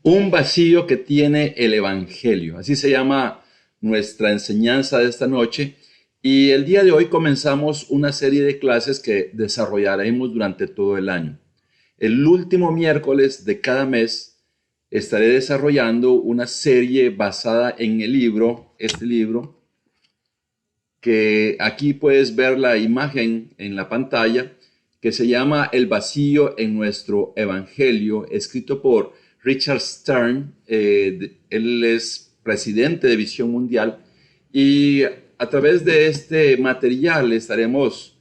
Un vacío que tiene el Evangelio. Así se llama nuestra enseñanza de esta noche. Y el día de hoy comenzamos una serie de clases que desarrollaremos durante todo el año. El último miércoles de cada mes estaré desarrollando una serie basada en este libro, que aquí puedes ver la imagen en la pantalla, que se llama El vacío en nuestro Evangelio, escrito por Richard Stern. Él es presidente de Visión Mundial y a través de este material estaremos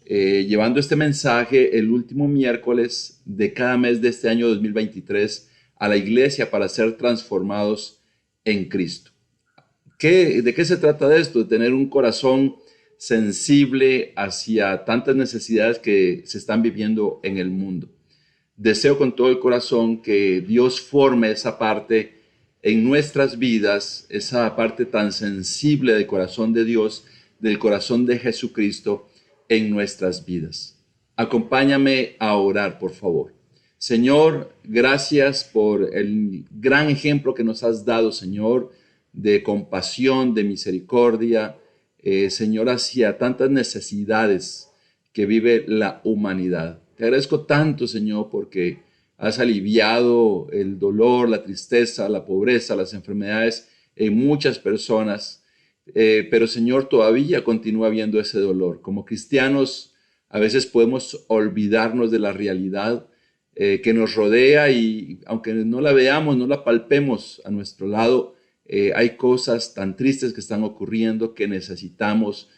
llevando este mensaje el último miércoles de cada mes de este año 2023 a la iglesia para ser transformados en Cristo. ¿De qué se trata esto? De tener un corazón sensible hacia tantas necesidades que se están viviendo en el mundo. Deseo con todo el corazón que Dios forme esa parte en nuestras vidas, esa parte tan sensible del corazón de Dios, del corazón de Jesucristo en nuestras vidas. Acompáñame a orar, por favor. Señor, gracias por el gran ejemplo que nos has dado, Señor, de compasión, de misericordia, Señor, hacia tantas necesidades que vive la humanidad. Te agradezco tanto, Señor, porque has aliviado el dolor, la tristeza, la pobreza, las enfermedades en muchas personas, pero, Señor, todavía continúa habiendo ese dolor. Como cristianos, a veces podemos olvidarnos de la realidad que nos rodea y aunque no la veamos, no la palpemos a nuestro lado, hay cosas tan tristes que están ocurriendo que necesitamos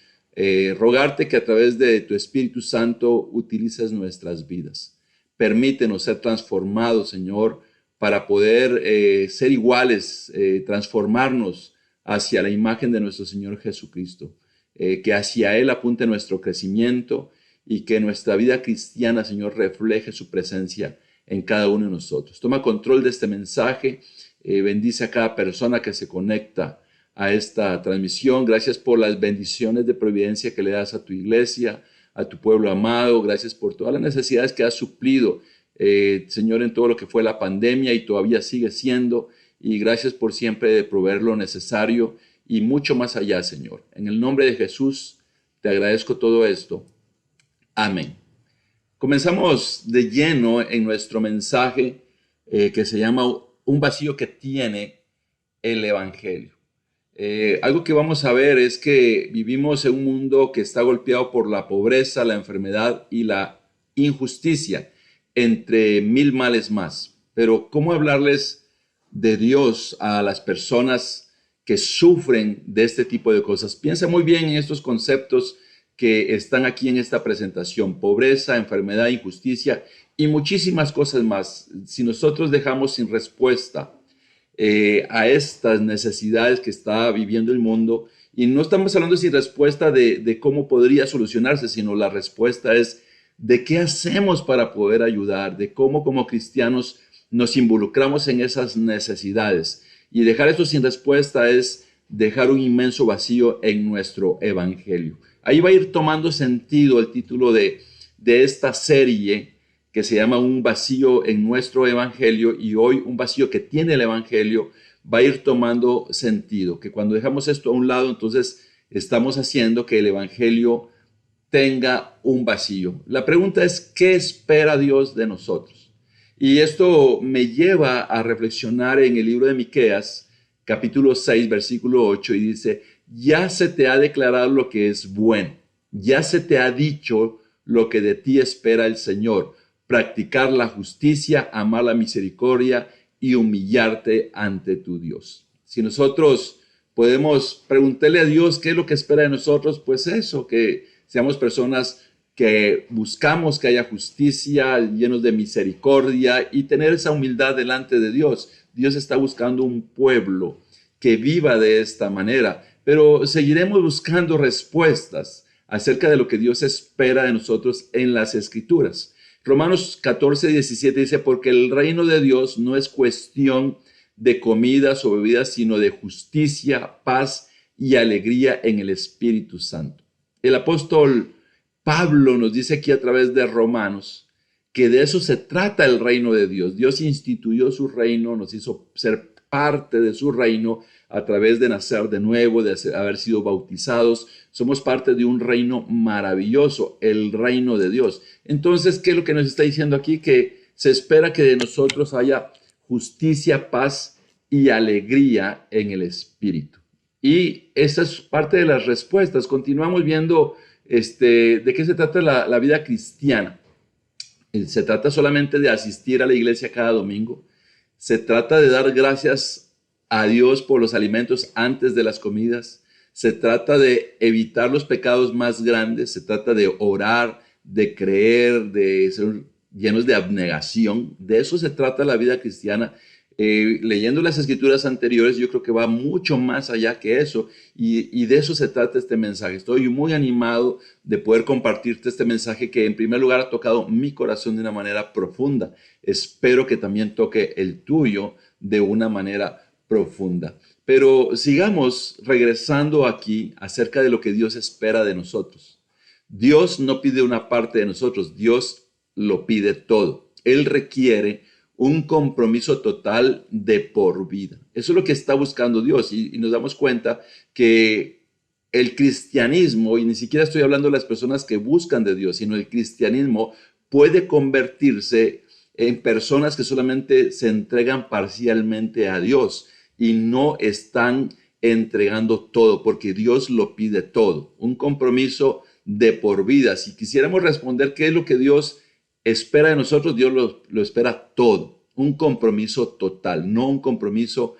rogarte que a través de tu Espíritu Santo utilices nuestras vidas. Permítenos ser transformados, Señor, para poder ser iguales, transformarnos hacia la imagen de nuestro Señor Jesucristo, que hacia Él apunte nuestro crecimiento y que nuestra vida cristiana, Señor, refleje su presencia en cada uno de nosotros. Toma control de este mensaje. Bendice a cada persona que se conecta a esta transmisión. Gracias por las bendiciones de providencia que le das a tu iglesia, a tu pueblo amado. Gracias por todas las necesidades que has suplido, Señor, en todo lo que fue la pandemia y todavía sigue siendo. Y gracias por siempre proveer lo necesario y mucho más allá, Señor. En el nombre de Jesús te agradezco todo esto. Amén. Comenzamos de lleno en nuestro mensaje que se llama Un vacío que tiene el Evangelio. Algo que vamos a ver es que vivimos en un mundo que está golpeado por la pobreza, la enfermedad y la injusticia, entre mil males más. Pero ¿cómo hablarles de Dios a las personas que sufren de este tipo de cosas? Piensa muy bien en estos conceptos que están aquí en esta presentación: pobreza, enfermedad, injusticia y muchísimas cosas más. Si nosotros dejamos sin respuesta a estas necesidades que está viviendo el mundo, y no estamos hablando sin respuesta de cómo podría solucionarse, sino la respuesta es de qué hacemos para poder ayudar, de cómo como cristianos nos involucramos en esas necesidades. Y dejar esto sin respuesta es dejar un inmenso vacío en nuestro evangelio. Ahí va a ir tomando sentido el título de esta serie, que se llama Un vacío en nuestro evangelio, y hoy un vacío que tiene el evangelio va a ir tomando sentido, que cuando dejamos esto a un lado, entonces estamos haciendo que el evangelio tenga un vacío. La pregunta es, ¿qué espera Dios de nosotros? Y esto me lleva a reflexionar en el libro de Miqueas, capítulo 6, versículo 8, y dice: ya se te ha declarado lo que es bueno, ya se te ha dicho lo que de ti espera el Señor: practicar la justicia, amar la misericordia y humillarte ante tu Dios. Si nosotros podemos preguntarle a Dios qué es lo que espera de nosotros, pues eso, que seamos personas que buscamos que haya justicia, llenos de misericordia y tener esa humildad delante de Dios. Dios está buscando un pueblo que viva de esta manera, pero seguiremos buscando respuestas acerca de lo que Dios espera de nosotros en las Escrituras. Romanos 14, 17 dice: porque el reino de Dios no es cuestión de comidas o bebidas, sino de justicia, paz y alegría en el Espíritu Santo. El apóstol Pablo nos dice aquí a través de Romanos que de eso se trata el reino de Dios. Dios instituyó su reino, nos hizo ser parte de su reino a través de nacer de nuevo, de haber sido bautizados. Somos parte de un reino maravilloso, el reino de Dios. Entonces, ¿qué es lo que nos está diciendo aquí? Que se espera que de nosotros haya justicia, paz y alegría en el Espíritu. Y esa es parte de las respuestas. Continuamos viendo de qué se trata la vida cristiana. Se trata solamente de asistir a la iglesia cada domingo. Se trata de dar gracias a Dios por los alimentos antes de las comidas. Se trata de evitar los pecados más grandes. Se trata de orar, de creer, de ser llenos de abnegación. De eso se trata la vida cristiana. Leyendo las escrituras anteriores, yo creo que va mucho más allá que eso, y de eso se trata este mensaje. Estoy muy animado de poder compartirte este mensaje que en primer lugar ha tocado mi corazón de una manera profunda. Espero que también toque el tuyo de una manera profunda. Pero sigamos regresando aquí acerca de lo que Dios espera de nosotros. Dios no pide una parte de nosotros, Dios lo pide todo. Él requiere un compromiso total de por vida. Eso es lo que está buscando Dios, y nos damos cuenta que el cristianismo, y ni siquiera estoy hablando de las personas que buscan de Dios, sino el cristianismo puede convertirse en personas que solamente se entregan parcialmente a Dios y no están entregando todo, porque Dios lo pide todo. Un compromiso de por vida. Si quisiéramos responder qué es lo que Dios espera de nosotros, Dios lo espera todo. Un compromiso total, no un compromiso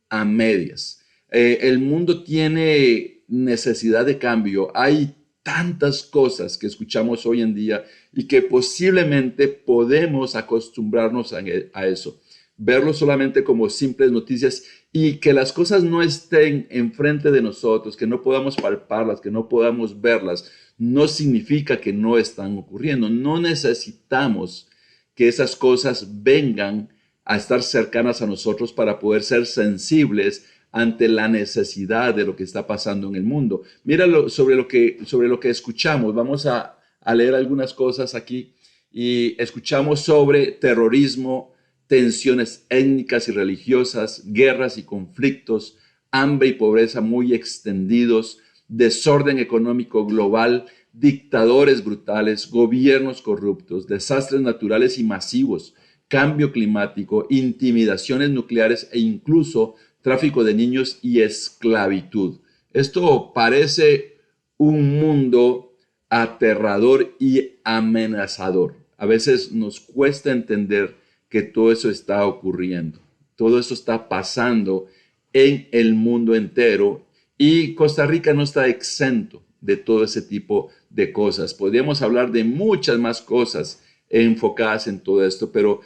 a medias. El mundo tiene necesidad de cambio. Hay tantas cosas que escuchamos hoy en día y que posiblemente podemos acostumbrarnos a eso. Verlo solamente como simples noticias y que las cosas no estén enfrente de nosotros, que no podamos palparlas, que no podamos verlas, no significa que no están ocurriendo. No necesitamos que esas cosas vengan a estar cercanas a nosotros para poder ser sensibles ante la necesidad de lo que está pasando en el mundo. Míralo sobre lo que escuchamos. Vamos a leer algunas cosas aquí y escuchamos sobre terrorismo, tensiones étnicas y religiosas, guerras y conflictos, hambre y pobreza muy extendidos, desorden económico global, dictadores brutales, gobiernos corruptos, desastres naturales y masivos, cambio climático, intimidaciones nucleares e incluso tráfico de niños y esclavitud. Esto parece un mundo aterrador y amenazador. A veces nos cuesta entender que todo eso está ocurriendo. Todo eso está pasando en el mundo entero y Costa Rica no está exento de todo ese tipo de cosas. Podríamos hablar de muchas más cosas enfocadas en todo esto, pero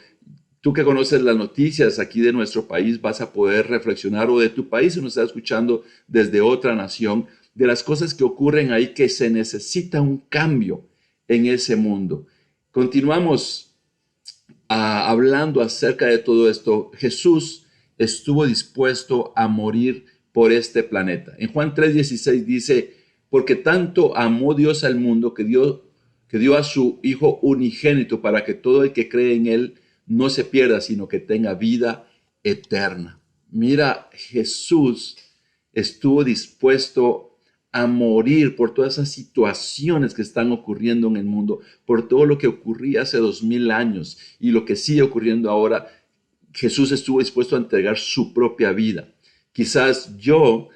tú que conoces las noticias aquí de nuestro país vas a poder reflexionar, o de tu país si nos estás escuchando desde otra nación, de las cosas que ocurren ahí, que se necesita un cambio en ese mundo. Continuamos hablando acerca de todo esto. Jesús estuvo dispuesto a morir por este planeta. En Juan 3:16 dice, porque tanto amó Dios al mundo que dio a su Hijo unigénito para que todo el que cree en Él no se pierda, sino que tenga vida eterna. Mira, Jesús estuvo dispuesto a morir por todas esas situaciones que están ocurriendo en el mundo, por todo lo que ocurría hace 2000 años y lo que sigue ocurriendo ahora. Jesús estuvo dispuesto a entregar su propia vida. Quizás yo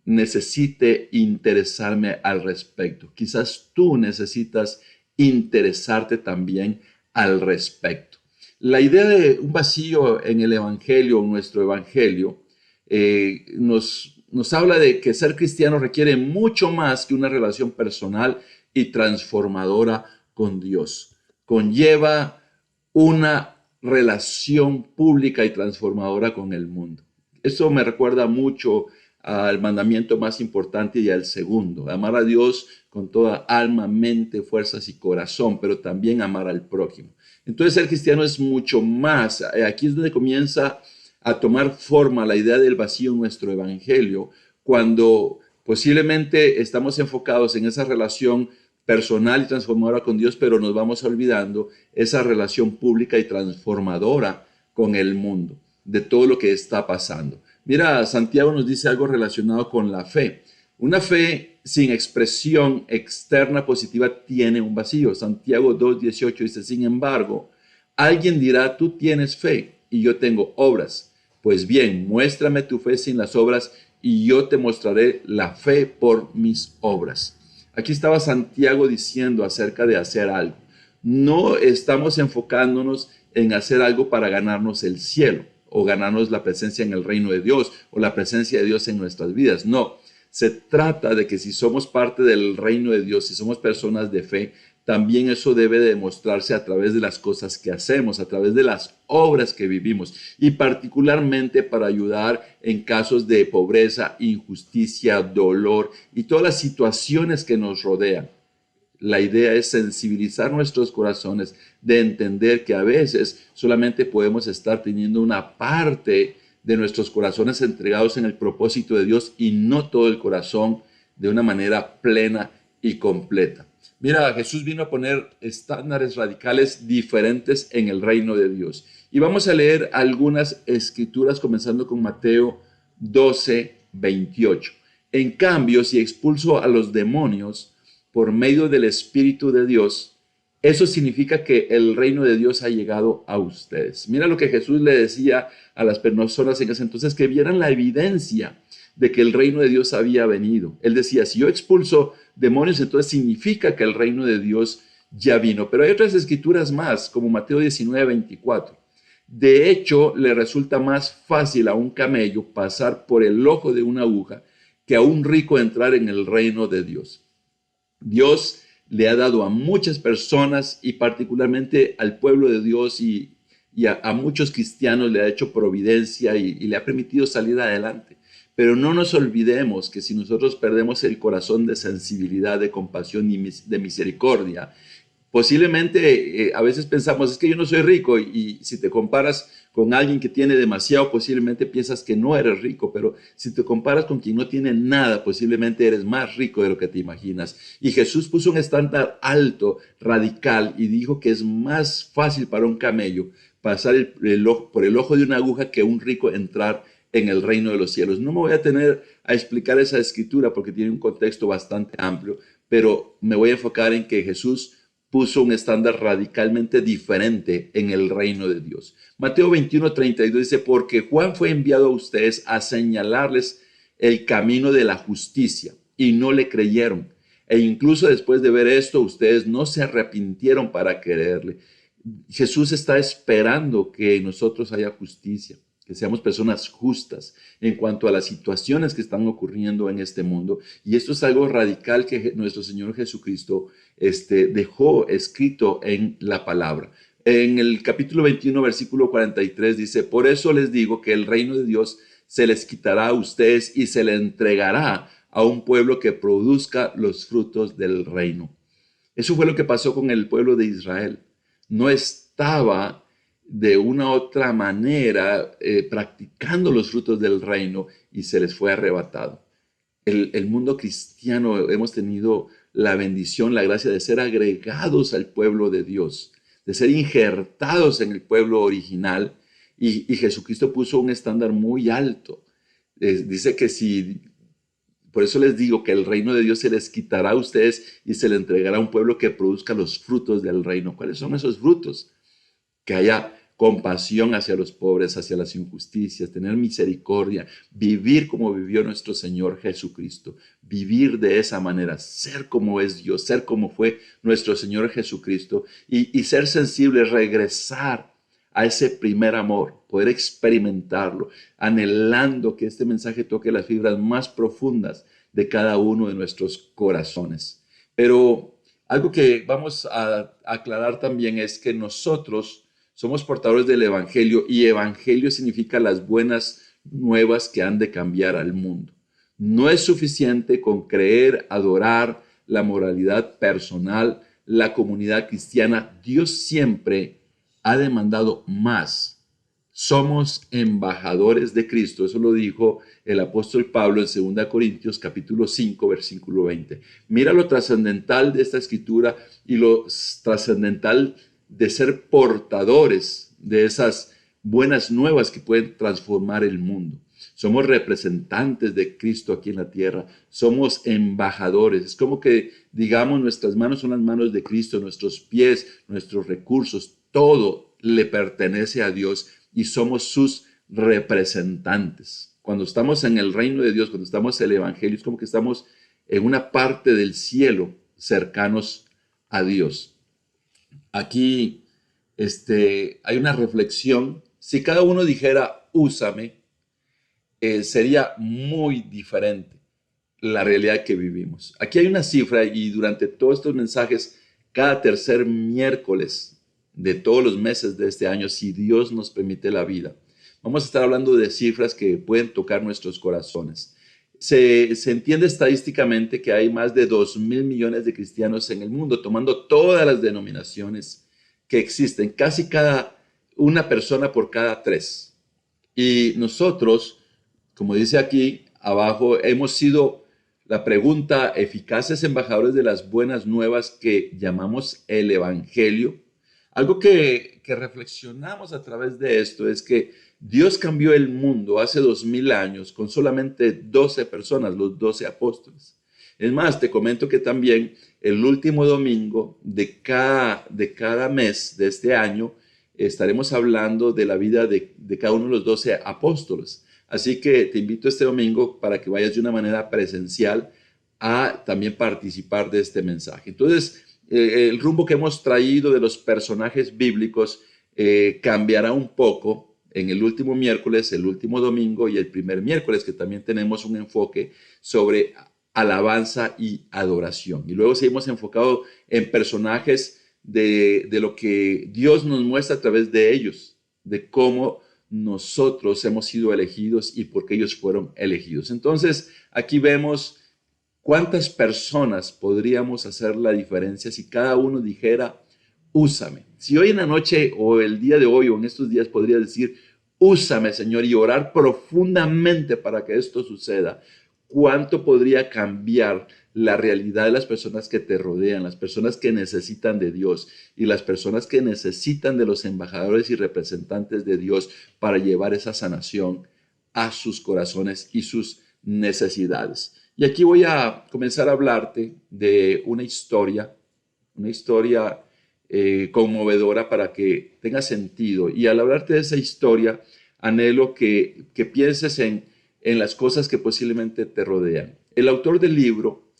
necesite interesarme al respecto. Quizás tú necesitas interesarte también al respecto. La idea de un vacío en el Evangelio, nuestro Evangelio, nos habla de que ser cristiano requiere mucho más que una relación personal y transformadora con Dios. Conlleva una relación pública y transformadora con el mundo. Eso me recuerda mucho al mandamiento más importante y al segundo: amar a Dios con toda alma, mente, fuerzas y corazón, pero también amar al prójimo. Entonces, ser cristiano es mucho más. Aquí es donde comienza a tomar forma la idea del vacío en nuestro evangelio, cuando posiblemente estamos enfocados en esa relación personal y transformadora con Dios, pero nos vamos olvidando esa relación pública y transformadora con el mundo, de todo lo que está pasando. Mira, Santiago nos dice algo relacionado con la fe. Una fe sin expresión externa positiva tiene un vacío. Santiago 2:18 dice, sin embargo, alguien dirá, tú tienes fe y yo tengo obras. Pues bien, muéstrame tu fe sin las obras y yo te mostraré la fe por mis obras. Aquí estaba Santiago diciendo acerca de hacer algo. No estamos enfocándonos en hacer algo para ganarnos el cielo o ganarnos la presencia en el reino de Dios o la presencia de Dios en nuestras vidas. No, se trata de que si somos parte del reino de Dios, si somos personas de fe, también eso debe demostrarse a través de las cosas que hacemos, a través de las obras que vivimos y particularmente para ayudar en casos de pobreza, injusticia, dolor y todas las situaciones que nos rodean. La idea es sensibilizar nuestros corazones de entender que a veces solamente podemos estar teniendo una parte de nuestros corazones entregados en el propósito de Dios y no todo el corazón de una manera plena y completa. Mira, Jesús vino a poner estándares radicales diferentes en el reino de Dios. Y vamos a leer algunas escrituras comenzando con Mateo 12:28. En cambio, si expulso a los demonios por medio del Espíritu de Dios, eso significa que el reino de Dios ha llegado a ustedes. Mira lo que Jesús le decía a las personas en ese entonces, que vieran la evidencia de que el reino de Dios había venido. Él decía, si yo expulso demonios, entonces significa que el reino de Dios ya vino. Pero hay otras escrituras más, como Mateo 19:24. De hecho, le resulta más fácil a un camello pasar por el ojo de una aguja que a un rico entrar en el reino de Dios. Dios le ha dado a muchas personas y particularmente al pueblo de Dios y a muchos cristianos le ha hecho providencia y le ha permitido salir adelante. Pero no nos olvidemos que si nosotros perdemos el corazón de sensibilidad, de compasión y de misericordia, posiblemente a veces pensamos, es que yo no soy rico y si te comparas con alguien que tiene demasiado, posiblemente piensas que no eres rico, pero si te comparas con quien no tiene nada, posiblemente eres más rico de lo que te imaginas. Y Jesús puso un estándar alto, radical, y dijo que es más fácil para un camello pasar por el ojo de una aguja que un rico entrar en el reino de los cielos. No me voy a tener a explicar esa escritura porque tiene un contexto bastante amplio, pero me voy a enfocar en que Jesús puso un estándar radicalmente diferente en el reino de Dios. Mateo 21:32 dice, porque Juan fue enviado a ustedes a señalarles el camino de la justicia y no le creyeron. E incluso después de ver esto, ustedes no se arrepintieron para creerle. Jesús está esperando que en nosotros haya justicia, que seamos personas justas en cuanto a las situaciones que están ocurriendo en este mundo. Y esto es algo radical que nuestro Señor Jesucristo dejó escrito en la palabra. En el capítulo 21, versículo 43 dice, por eso les digo que el reino de Dios se les quitará a ustedes y se le entregará a un pueblo que produzca los frutos del reino. Eso fue lo que pasó con el pueblo de Israel. No estaba de una otra manera practicando los frutos del reino y se les fue arrebatado. El mundo cristiano hemos tenido la bendición, la gracia de ser agregados al pueblo de Dios, de ser injertados en el pueblo original y Jesucristo puso un estándar muy alto. Dice que si, por eso les digo que el reino de Dios se les quitará a ustedes y se le entregará a un pueblo que produzca los frutos del reino. ¿Cuáles son esos frutos? Que haya compasión hacia los pobres, hacia las injusticias, tener misericordia, vivir como vivió nuestro Señor Jesucristo, vivir de esa manera, ser como es Dios, ser como fue nuestro Señor Jesucristo y ser sensible, regresar a ese primer amor, poder experimentarlo, anhelando que este mensaje toque las fibras más profundas de cada uno de nuestros corazones. Pero algo que vamos a aclarar también es que nosotros somos portadores del Evangelio y Evangelio significa las buenas nuevas que han de cambiar al mundo. No es suficiente con creer, adorar la moralidad personal, la comunidad cristiana. Dios siempre ha demandado más somos embajadores de Cristo. Eso lo dijo el apóstol Pablo en 2 Corintios capítulo 5, versículo 20. Mira lo trascendental de esta escritura y lo trascendental de ser portadores de esas buenas nuevas que pueden transformar el mundo. Somos representantes de Cristo aquí en la tierra, somos embajadores. Es como que, digamos, nuestras manos son las manos de Cristo, nuestros pies, nuestros recursos, todo le pertenece a Dios y somos sus representantes. Cuando estamos en el reino de Dios, cuando estamos en el Evangelio, es como que estamos en una parte del cielo cercanos a Dios. Aquí hay una reflexión. Si cada uno dijera, úsame, sería muy diferente la realidad que vivimos. Aquí hay una cifra y durante todos estos mensajes, cada tercer miércoles de todos los meses de este año, si Dios nos permite la vida, vamos a estar hablando de cifras que pueden tocar nuestros corazones. Se entiende estadísticamente que hay más de 2.000 millones de cristianos en el mundo, tomando todas las denominaciones que existen, casi una persona por cada tres. Y nosotros, como dice aquí abajo, hemos sido la pregunta, eficaces embajadores de las buenas nuevas que llamamos el Evangelio. Algo que reflexionamos a través de esto es que Dios cambió el mundo hace 2000 años con solamente 12 personas, los 12 apóstoles. Es más, te comento que también el último domingo de cada mes de este año estaremos hablando de la vida de cada uno de los 12 apóstoles. Así que te invito este domingo para que vayas de una manera presencial a también participar de este mensaje. Entonces, el rumbo que hemos traído de los personajes bíblicos cambiará un poco en el último miércoles, el último domingo y el primer miércoles, que también tenemos un enfoque sobre alabanza y adoración. Y luego seguimos enfocado en personajes de lo que Dios nos muestra a través de ellos, de cómo nosotros hemos sido elegidos y por qué ellos fueron elegidos. Entonces, aquí vemos cuántas personas podríamos hacer la diferencia si cada uno dijera, úsame. Si hoy en la noche o el día de hoy o en estos días podría decir, úsame, Señor, y orar profundamente para que esto suceda, ¿cuánto podría cambiar la realidad de las personas que te rodean, las personas que necesitan de Dios y las personas que necesitan de los embajadores y representantes de Dios para llevar esa sanación a sus corazones y sus necesidades? Y aquí voy a comenzar a hablarte de una historia conmovedora para que tenga sentido. Y al hablarte de esa historia, anhelo que pienses en las cosas que posiblemente te rodean. El autor del libro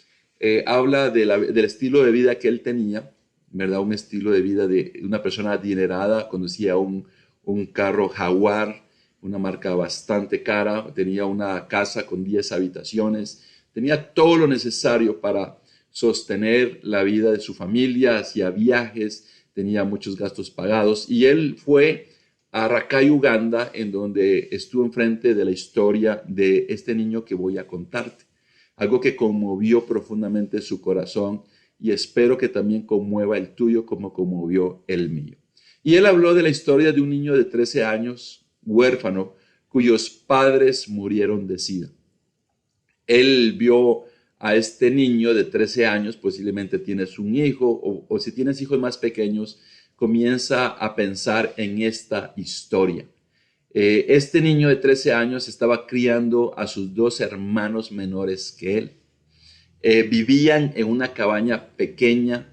habla del estilo de vida que él tenía, ¿verdad? Un estilo de vida de una persona adinerada, conducía un carro Jaguar, una marca bastante cara, tenía una casa con 10 habitaciones, tenía todo lo necesario para sostener la vida de su familia, hacía viajes, tenía muchos gastos pagados y él fue a Rakai, Uganda, en donde estuvo enfrente de la historia de este niño que voy a contarte. Algo que conmovió profundamente su corazón y espero que también conmueva el tuyo como conmovió el mío. Y él habló de la historia de un niño de 13 años, huérfano, cuyos padres murieron de SIDA. Él vio a este niño de 13 años, posiblemente tienes un hijo o si tienes hijos más pequeños, comienza a pensar en esta historia. Este niño de 13 años estaba criando a sus dos hermanos menores que él. Vivían en una cabaña pequeña,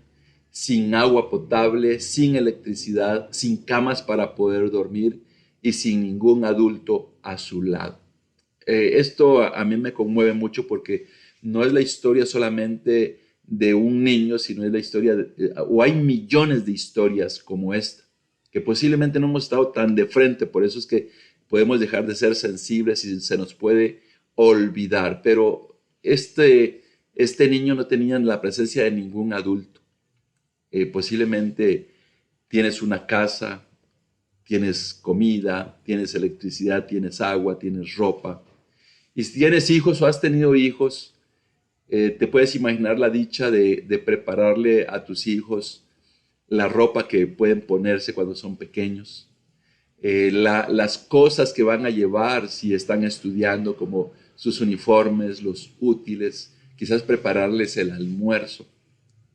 sin agua potable, sin electricidad, sin camas para poder dormir y sin ningún adulto a su lado. Esto a mí me conmueve mucho porque no es la historia solamente de un niño, sino es la historia, o hay millones de historias como esta, que posiblemente no hemos estado tan de frente, por eso es que podemos dejar de ser sensibles y se nos puede olvidar, pero este niño no tenía la presencia de ningún adulto. Posiblemente tienes una casa, tienes comida, tienes electricidad, tienes agua, tienes ropa. Y si tienes hijos o has tenido hijos, te puedes imaginar la dicha de prepararle a tus hijos la ropa que pueden ponerse cuando son pequeños. las cosas que van a llevar si están estudiando, como sus uniformes, los útiles, quizás prepararles el almuerzo,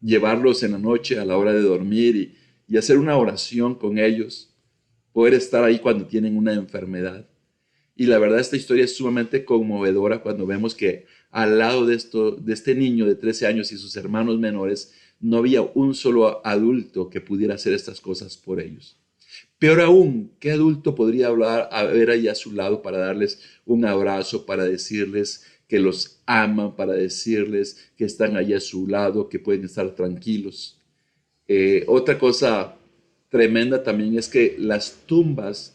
llevarlos en la noche a la hora de dormir y hacer una oración con ellos, poder estar ahí cuando tienen una enfermedad. Y la verdad, esta historia es sumamente conmovedora cuando vemos que al lado de este niño de 13 años y sus hermanos menores, no había un solo adulto que pudiera hacer estas cosas por ellos. Peor aún, ¿qué adulto podría haber ahí a su lado para darles un abrazo, para decirles que los aman, para decirles que están allí a su lado, que pueden estar tranquilos? Otra cosa tremenda también es que las tumbas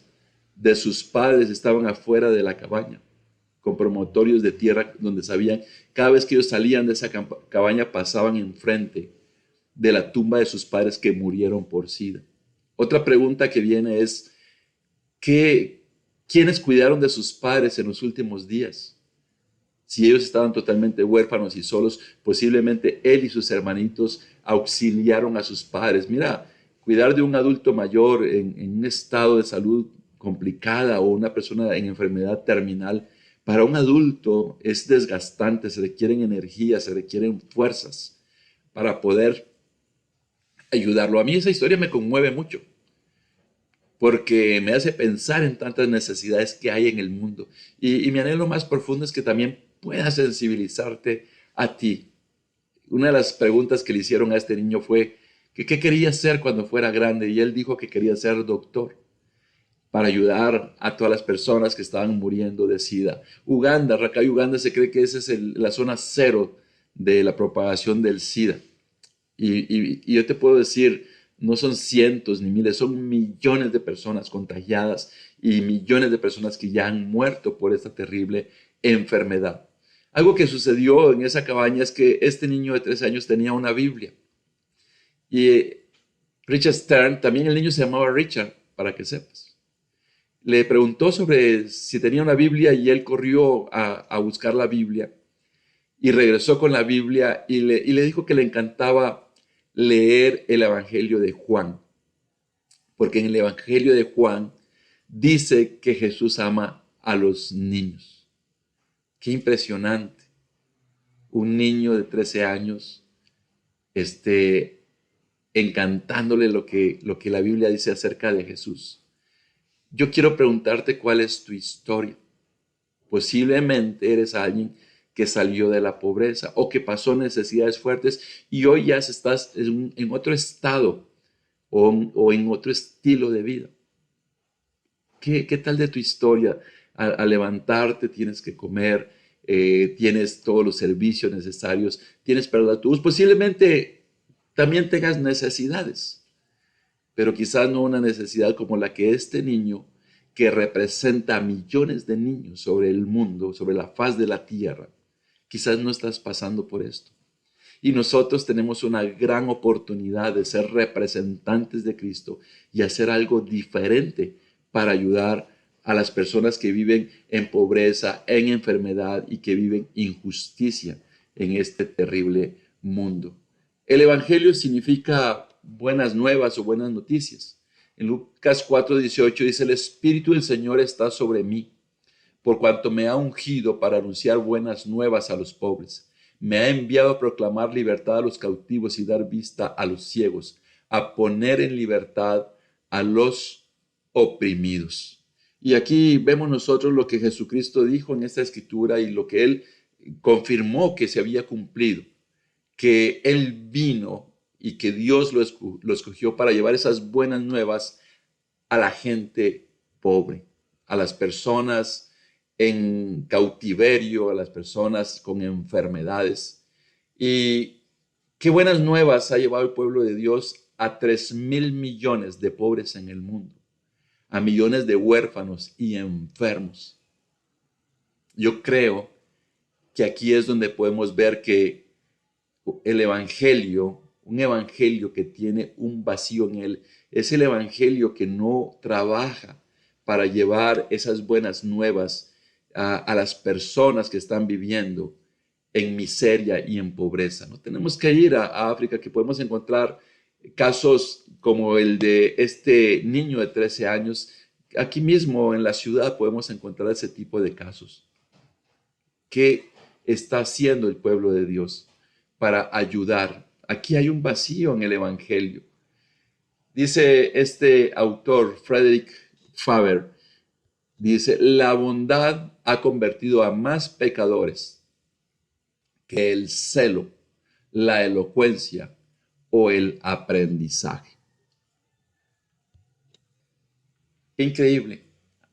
de sus padres estaban afuera de la cabaña, con promontorios de tierra donde sabían, cada vez que ellos salían de esa cabaña pasaban enfrente de la tumba de sus padres que murieron por SIDA. Otra pregunta que viene es, ¿quiénes cuidaron de sus padres en los últimos días? Si ellos estaban totalmente huérfanos y solos, posiblemente él y sus hermanitos auxiliaron a sus padres. Mira, cuidar de un adulto mayor en un estado de salud complicada o una persona en enfermedad terminal, para un adulto es desgastante, se requieren energías, se requieren fuerzas para poder ayudarlo. A mí esa historia me conmueve mucho porque me hace pensar en tantas necesidades que hay en el mundo. Y mi anhelo más profundo es que también puedas sensibilizarte a ti. Una de las preguntas que le hicieron a este niño fue que qué quería ser cuando fuera grande, y él dijo que quería ser doctor para ayudar a todas las personas que estaban muriendo de SIDA. Uganda, Rakai, Uganda, se cree que esa es la zona cero de la propagación del SIDA. Y yo te puedo decir, no son cientos ni miles, son millones de personas contagiadas y millones de personas que ya han muerto por esta terrible enfermedad. Algo que sucedió en esa cabaña es que este niño de 13 años tenía una Biblia. Y Richard Stern, también el niño se llamaba Richard, para que sepas. Le preguntó sobre si tenía una Biblia y él corrió a buscar la Biblia y regresó con la Biblia y le dijo que le encantaba leer el Evangelio de Juan, porque en el Evangelio de Juan dice que Jesús ama a los niños. Qué impresionante. Un niño de 13 años encantándole lo que la Biblia dice acerca de Jesús. Yo quiero preguntarte cuál es tu historia. Posiblemente eres alguien que salió de la pobreza o que pasó necesidades fuertes y hoy ya estás en otro estado o en otro estilo de vida. ¿Qué tal de tu historia? Al levantarte tienes que comer, tienes todos los servicios necesarios, tienes para el autobús. Posiblemente también tengas necesidades, pero quizás no una necesidad como la que este niño, que representa a millones de niños sobre el mundo, sobre la faz de la tierra, quizás no estás pasando por esto. Y nosotros tenemos una gran oportunidad de ser representantes de Cristo y hacer algo diferente para ayudar a las personas que viven en pobreza, en enfermedad y que viven injusticia en este terrible mundo. El Evangelio significa buenas nuevas o buenas noticias. En Lucas 4:18 dice, el Espíritu del Señor está sobre mí, por cuanto me ha ungido para anunciar buenas nuevas a los pobres. Me ha enviado a proclamar libertad a los cautivos y dar vista a los ciegos, a poner en libertad a los oprimidos. Y aquí vemos nosotros lo que Jesucristo dijo en esta escritura y lo que Él confirmó que se había cumplido, que Él vino y que Dios lo escogió para llevar esas buenas nuevas a la gente pobre, a las personas en cautiverio, a las personas con enfermedades. Y qué buenas nuevas ha llevado el pueblo de Dios a 3,000 millones de pobres en el mundo, a millones de huérfanos y enfermos. Yo creo que aquí es donde podemos ver que el evangelio, un evangelio que tiene un vacío en él, es el evangelio que no trabaja para llevar esas buenas nuevas a las personas que están viviendo en miseria y en pobreza. No tenemos que ir a África, que podemos encontrar casos como el de este niño de 13 años Aquí mismo en la ciudad podemos encontrar ese tipo de casos. ¿Qué está haciendo el pueblo de Dios para ayudar? Aquí hay un vacío en el Evangelio. Dice este autor, Frederick Faber, dice, la bondad ha convertido a más pecadores que el celo, la elocuencia o el aprendizaje. Qué increíble.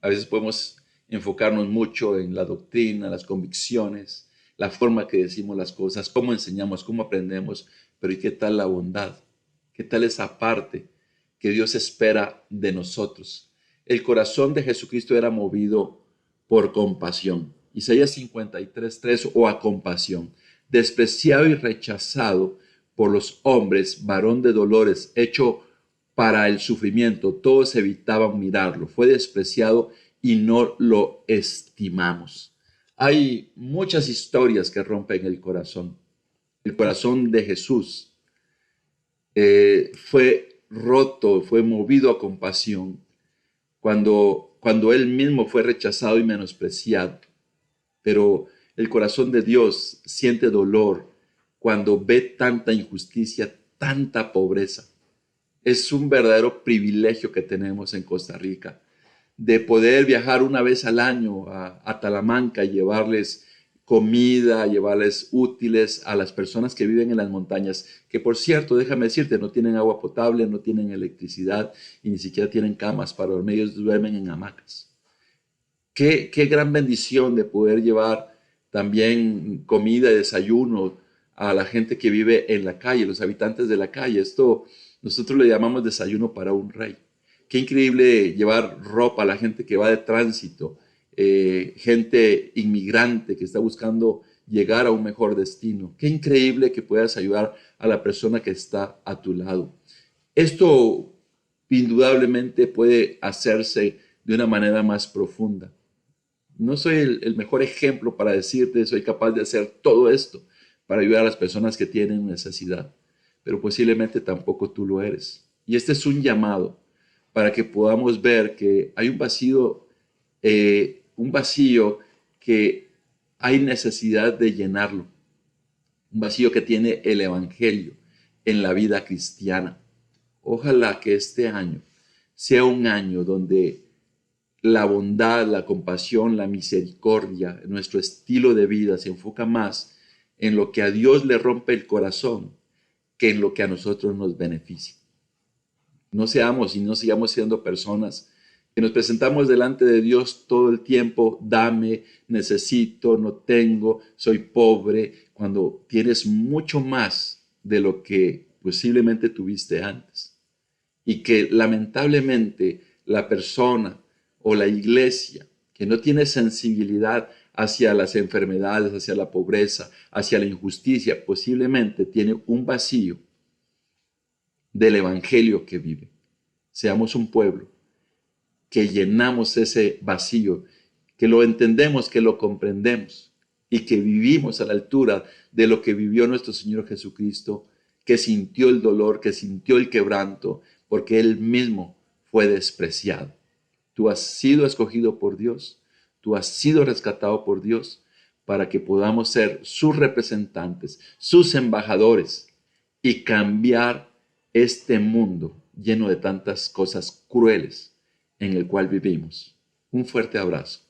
A veces podemos enfocarnos mucho en la doctrina, las convicciones, la forma que decimos las cosas, cómo enseñamos, cómo aprendemos, pero ¿y qué tal la bondad? ¿Qué tal esa parte que Dios espera de nosotros? El corazón de Jesucristo era movido por compasión. Isaías 53:3, o a compasión. Despreciado y rechazado por los hombres, varón de dolores, hecho para el sufrimiento, todos evitaban mirarlo, fue despreciado y no lo estimamos. Hay muchas historias que rompen el corazón. El corazón de Jesús fue roto, fue movido a compasión cuando él mismo fue rechazado y menospreciado. Pero el corazón de Dios siente dolor cuando ve tanta injusticia, tanta pobreza. Es un verdadero privilegio que tenemos en Costa Rica de poder viajar una vez al año a Talamanca y llevarles comida, llevarles útiles a las personas que viven en las montañas, que por cierto, déjame decirte, no tienen agua potable, no tienen electricidad y ni siquiera tienen camas para dormir, ellos duermen en hamacas. Qué gran bendición de poder llevar también comida y desayuno a la gente que vive en la calle, los habitantes de la calle. Esto nosotros le llamamos desayuno para un rey. Qué increíble llevar ropa a la gente que va de tránsito, gente inmigrante que está buscando llegar a un mejor destino. Qué increíble que puedas ayudar a la persona que está a tu lado. Esto indudablemente puede hacerse de una manera más profunda. No soy el mejor ejemplo para decirte, soy capaz de hacer todo esto para ayudar a las personas que tienen necesidad, pero posiblemente tampoco tú lo eres. Y este es un llamado para que podamos ver que hay un vacío que hay necesidad de llenarlo, un vacío que tiene el Evangelio en la vida cristiana. Ojalá que este año sea un año donde la bondad, la compasión, la misericordia, nuestro estilo de vida se enfoca más en lo que a Dios le rompe el corazón que en lo que a nosotros nos beneficia. No seamos y no sigamos siendo personas que nos presentamos delante de Dios todo el tiempo, dame, necesito, no tengo, soy pobre, cuando tienes mucho más de lo que posiblemente tuviste antes. Y que lamentablemente la persona o la iglesia que no tiene sensibilidad hacia las enfermedades, hacia la pobreza, hacia la injusticia, posiblemente tiene un vacío del evangelio que vive. Seamos un pueblo que llenamos ese vacío, que lo entendemos, que lo comprendemos y que vivimos a la altura de lo que vivió nuestro Señor Jesucristo, que sintió el dolor, que sintió el quebranto, porque Él mismo fue despreciado. Tú has sido escogido por Dios, tú has sido rescatado por Dios para que podamos ser sus representantes, sus embajadores y cambiar este mundo lleno de tantas cosas crueles en el cual vivimos. Un fuerte abrazo.